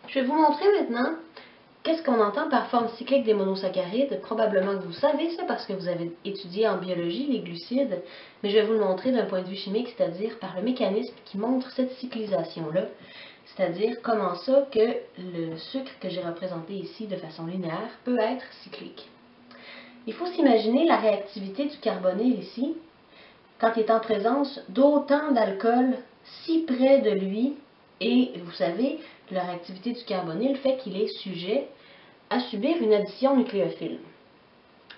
Je vais vous montrer maintenant qu'est-ce qu'on entend par forme cyclique des monosaccharides. Probablement que vous savez ça parce que vous avez étudié en biologie les glucides, mais je vais vous le montrer d'un point de vue chimique, c'est-à-dire par le mécanisme qui montre cette cyclisation-là, c'est-à-dire comment ça que le sucre que j'ai représenté ici de façon linéaire peut être cyclique. Il faut s'imaginer la réactivité du carbonyle ici, quand il est en présence d'autant d'alcool si près de lui, et vous savez, la réactivité du carbonyle fait qu'il est sujet à subir une addition nucléophile.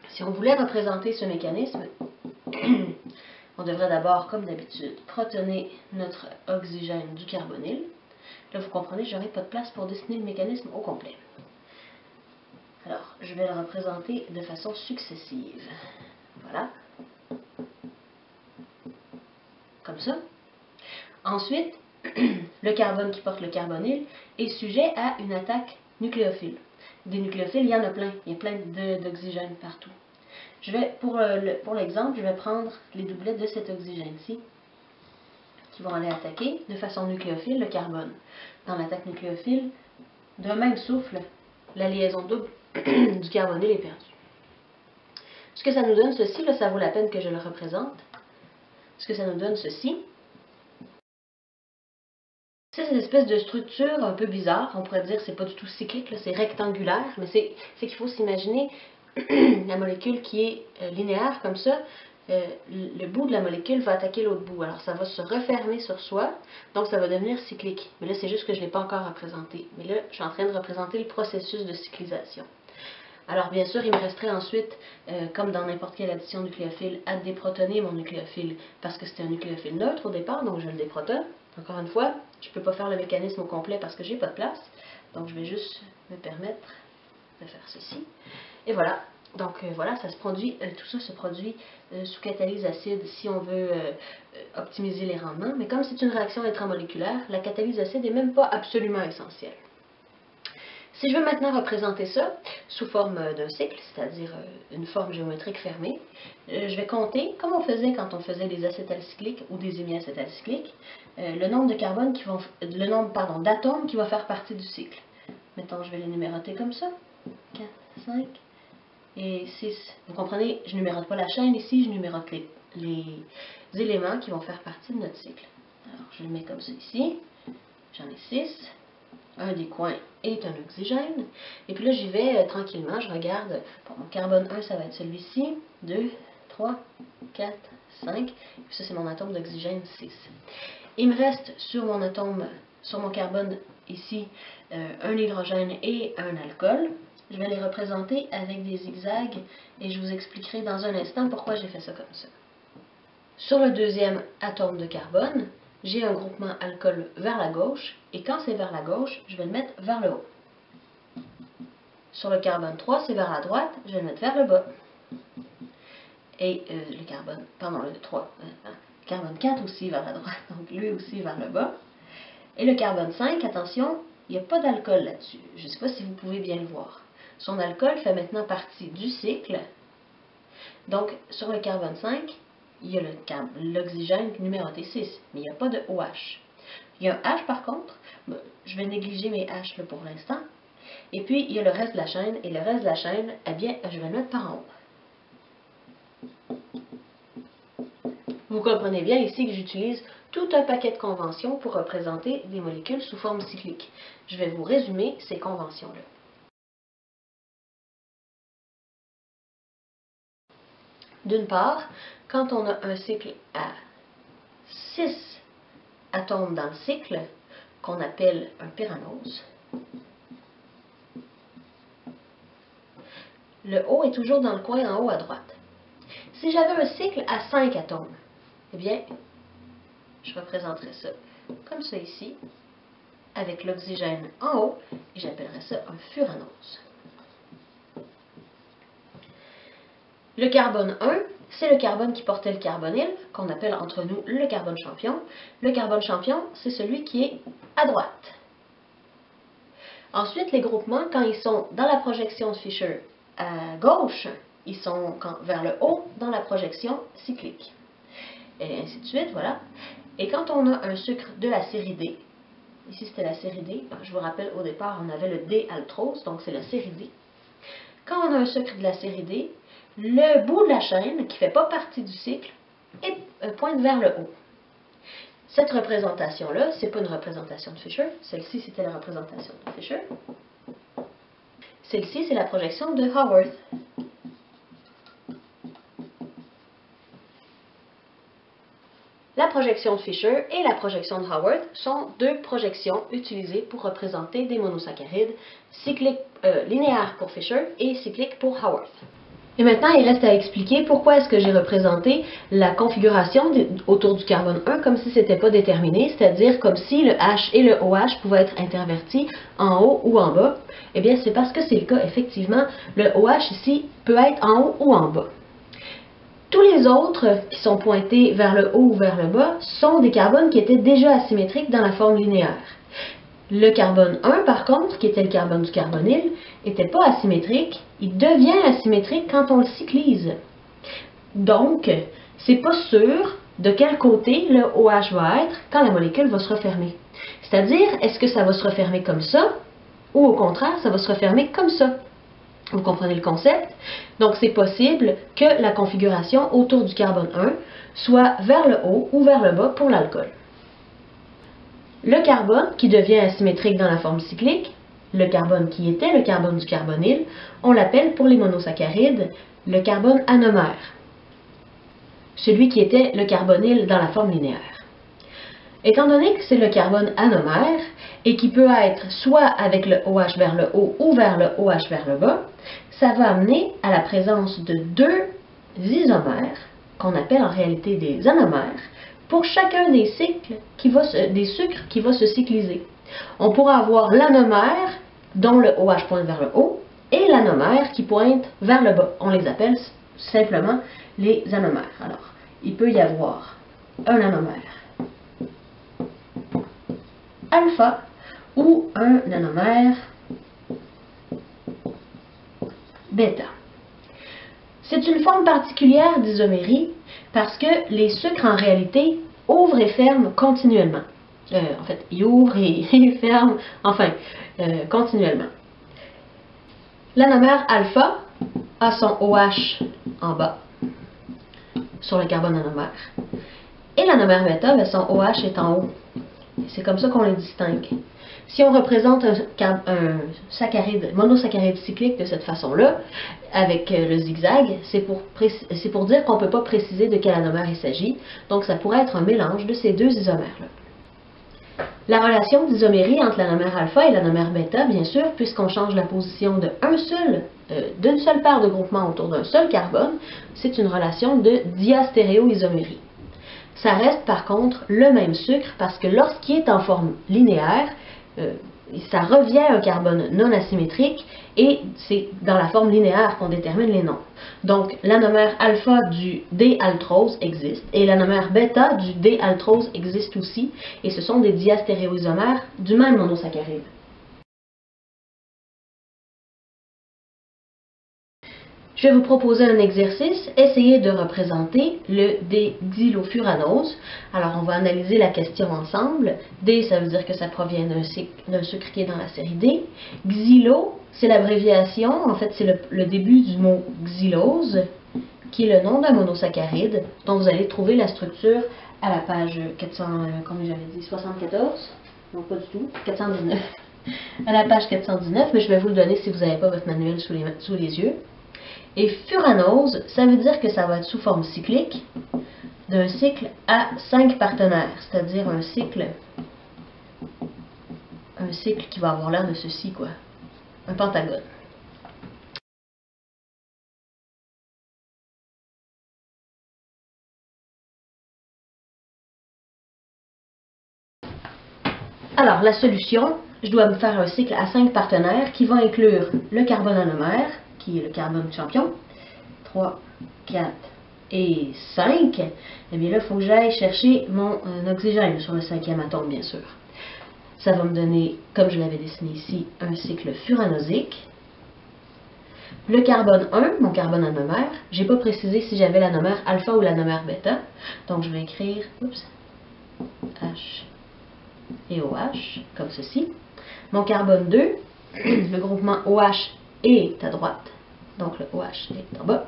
Si on voulait représenter ce mécanisme, on devrait d'abord, comme d'habitude, protoner notre oxygène du carbonyle. Là, vous comprenez, je n'aurai pas de place pour dessiner le mécanisme au complet. Alors, je vais le représenter de façon successive. Voilà. Comme ça. Ensuite, le carbone qui porte le carbonyle est sujet à une attaque nucléophile. Des nucléophiles, il y en a plein. Il y a plein d'oxygène partout. Je vais, pour l'exemple, je vais prendre les doublets de cet oxygène-ci qui vont aller attaquer de façon nucléophile le carbone. Dans l'attaque nucléophile, d'un même souffle, la liaison double du carbonyle est perdue. Ce que ça nous donne ceci, là, ça vaut la peine que je le représente. Ce que ça nous donne ceci, c'est cette espèce de structure un peu bizarre. On pourrait dire que c'est pas du tout cyclique, c'est rectangulaire, mais c'est qu'il faut s'imaginer la molécule qui est linéaire comme ça. Le bout de la molécule va attaquer l'autre bout. Alors ça va se refermer sur soi, donc ça va devenir cyclique. Mais là, c'est juste que je ne l'ai pas encore représenté. Mais là, je suis en train de représenter le processus de cyclisation. Alors bien sûr, il me resterait ensuite, comme dans n'importe quelle addition nucléophile, à déprotoner mon nucléophile, parce que c'était un nucléophile neutre au départ, donc je le déprotonne. Encore une fois, je ne peux pas faire le mécanisme au complet parce que j'ai pas de place, donc je vais juste me permettre de faire ceci. Et voilà, donc voilà, ça se produit, tout ça se produit sous catalyse acide si on veut optimiser les rendements, mais comme c'est une réaction intramoléculaire, la catalyse acide n'est même pas absolument essentielle. Si je veux maintenant représenter ça sous forme d'un cycle, c'est-à-dire une forme géométrique fermée, je vais compter, comme on faisait quand on faisait des acétylcycliques ou des hémiacétylcycliques, le nombre de carbone qui vont, le nombre d'atomes qui va faire partie du cycle. Mettons, je vais les numéroter comme ça. 4, 5 et 6. Vous comprenez, je ne numérote pas la chaîne ici, je numérote les éléments qui vont faire partie de notre cycle. Alors, je le mets comme ça ici. J'en ai 6. Un des coins est un oxygène. Et puis là, j'y vais tranquillement. Je regarde. Bon, mon carbone 1, ça va être celui-ci. 2, 3, 4, 5. Et puis ça, c'est mon atome d'oxygène 6. Il me reste sur mon atome, sur mon carbone ici, un hydrogène et un alcool. Je vais les représenter avec des zigzags et je vous expliquerai dans un instant pourquoi j'ai fait ça comme ça. Sur le deuxième atome de carbone, j'ai un groupement alcool vers la gauche, et quand c'est vers la gauche, je vais le mettre vers le haut. Sur le carbone 3, c'est vers la droite, je vais le mettre vers le bas. Et le carbone, pardon, le 3, carbone 4 aussi vers la droite, donc lui aussi vers le bas. Et le carbone 5, attention, il n'y a pas d'alcool là-dessus. Je ne sais pas si vous pouvez bien le voir. Son alcool fait maintenant partie du cycle. Donc, sur le carbone 5, il y a l'oxygène numéroté 6, mais il n'y a pas de OH. Il y a un H par contre, je vais négliger mes H là, pour l'instant. Et puis, il y a le reste de la chaîne, et le reste de la chaîne, eh bien, je vais le mettre par en haut. Vous comprenez bien ici que j'utilise tout un paquet de conventions pour représenter des molécules sous forme cyclique. Je vais vous résumer ces conventions-là. D'une part, quand on a un cycle à 6 atomes dans le cycle, qu'on appelle un pyranose, le O est toujours dans le coin en haut à droite. Si j'avais un cycle à 5 atomes, eh bien, je représenterais ça comme ça ici, avec l'oxygène en haut, et j'appellerais ça un furanose. Le carbone 1, c'est le carbone qui portait le carbonyle, qu'on appelle entre nous le carbone champion. Le carbone champion, c'est celui qui est à droite. Ensuite, les groupements, quand ils sont dans la projection de Fischer à gauche, ils sont vers le haut dans la projection cyclique. Et ainsi de suite, voilà. Et quand on a un sucre de la série D, Ici, c'était la série D. Je vous rappelle, au départ, on avait le D-altrose, donc c'est la série D. Quand on a un sucre de la série D, le bout de la chaîne, qui ne fait pas partie du cycle, pointe vers le haut. Cette représentation-là, ce n'est pas une représentation de Fisher. Celle-ci, c'était la représentation de Fisher. Celle-ci, c'est la projection de Haworth. La projection de Fisher et la projection de Haworth sont deux projections utilisées pour représenter des monosaccharides linéaires pour Fisher et cycliques pour Haworth. Et maintenant, il reste à expliquer pourquoi est-ce que j'ai représenté la configuration autour du carbone 1 comme si ce n'était pas déterminé, c'est-à-dire comme si le H et le OH pouvaient être intervertis en haut ou en bas. Eh bien, c'est parce que c'est le cas, effectivement, le OH ici peut être en haut ou en bas. Tous les autres qui sont pointés vers le haut ou vers le bas sont des carbones qui étaient déjà asymétriques dans la forme linéaire. Le carbone 1, par contre, qui était le carbone du carbonyle, n'était pas asymétrique. Il devient asymétrique quand on le cyclise. Donc, c'est pas sûr de quel côté le OH va être quand la molécule va se refermer. C'est-à-dire, est-ce que ça va se refermer comme ça, ou au contraire, ça va se refermer comme ça. Vous comprenez le concept? Donc, c'est possible que la configuration autour du carbone 1 soit vers le haut ou vers le bas pour l'alcool. Le carbone qui devient asymétrique dans la forme cyclique, le carbone qui était le carbone du carbonyle, on l'appelle pour les monosaccharides le carbone anomère. Celui qui était le carbonyle dans la forme linéaire. Étant donné que c'est le carbone anomère et qui peut être soit avec le OH vers le haut ou vers le OH vers le bas, ça va amener à la présence de deux isomères, qu'on appelle en réalité des anomères, pour chacun des sucres qui va se cycliser. On pourra avoir l'anomère dont le OH pointe vers le haut et l'anomère qui pointe vers le bas. On les appelle simplement les anomères. Alors, il peut y avoir un anomère alpha ou un anomère bêta. C'est une forme particulière d'isomérie parce que les sucres, en réalité, ouvrent et ferment continuellement. En fait, ils ouvrent et ils ferment, enfin, continuellement. L'anomère alpha a son OH en bas, sur le carbone anomère. Et l'anomère bêta, son OH est en haut. C'est comme ça qu'on les distingue. Si on représente un monosaccharide cyclique de cette façon-là, avec le zigzag, c'est pour dire qu'on ne peut pas préciser de quel anomère il s'agit. Donc, ça pourrait être un mélange de ces deux isomères-là. La relation d'isomérie entre l'anomère alpha et l'anomère bêta, bien sûr, puisqu'on change la position d'une seule paire de groupements autour d'un seul carbone, c'est une relation de diastéréoisomérie. Ça reste par contre le même sucre parce que lorsqu'il est en forme linéaire, ça revient à un carbone non asymétrique et c'est dans la forme linéaire qu'on détermine les nombres. Donc l'anomère alpha du D-altrose existe et l'anomère bêta du D-altrose existe aussi et ce sont des diastéréoisomères du même monosaccharide. Je vais vous proposer un exercice, essayez de représenter le D-xylofuranose. Alors, on va analyser la question ensemble. D, ça veut dire que ça provient d'un sucre qui est dans la série D. Xylo, c'est l'abréviation, en fait, c'est le début du mot xylose, qui est le nom d'un monosaccharide, dont vous allez trouver la structure à la page 74, non pas du tout, 419. À la page 419, mais je vais vous le donner si vous n'avez pas votre manuel sous les yeux. Et furanose, ça veut dire que ça va être sous forme cyclique d'un cycle à 5 partenaires, c'est-à-dire un cycle qui va avoir l'air de ceci, quoi, un pentagone. Alors, la solution, je dois me faire un cycle à 5 partenaires qui va inclure le carbone anomère, qui est le carbone champion, 3, 4 et 5, et bien là, il faut que j'aille chercher mon oxygène sur le 5e atome, bien sûr. Ça va me donner, comme je l'avais dessiné ici, un cycle furanosique. Le carbone 1, mon carbone anomère, je n'ai pas précisé si j'avais l'anomère alpha ou l'anomère bêta, donc je vais écrire H et OH, comme ceci. Mon carbone 2, le groupement OH est à droite, donc le OH est en bas,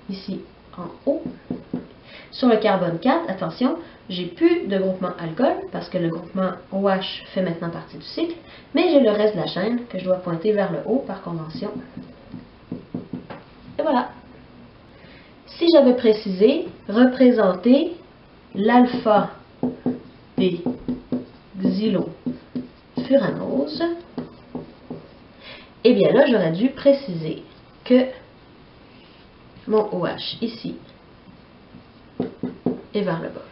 ici en haut. Sur le carbone 4, attention, j'ai plus de groupement alcool parce que le groupement OH fait maintenant partie du cycle, mais j'ai le reste de la chaîne que je dois pointer vers le haut par convention. Et voilà. Si j'avais précisé, représenter l'alpha des xylofuranoses, eh bien là, j'aurais dû préciser que mon OH ici est vers le bas.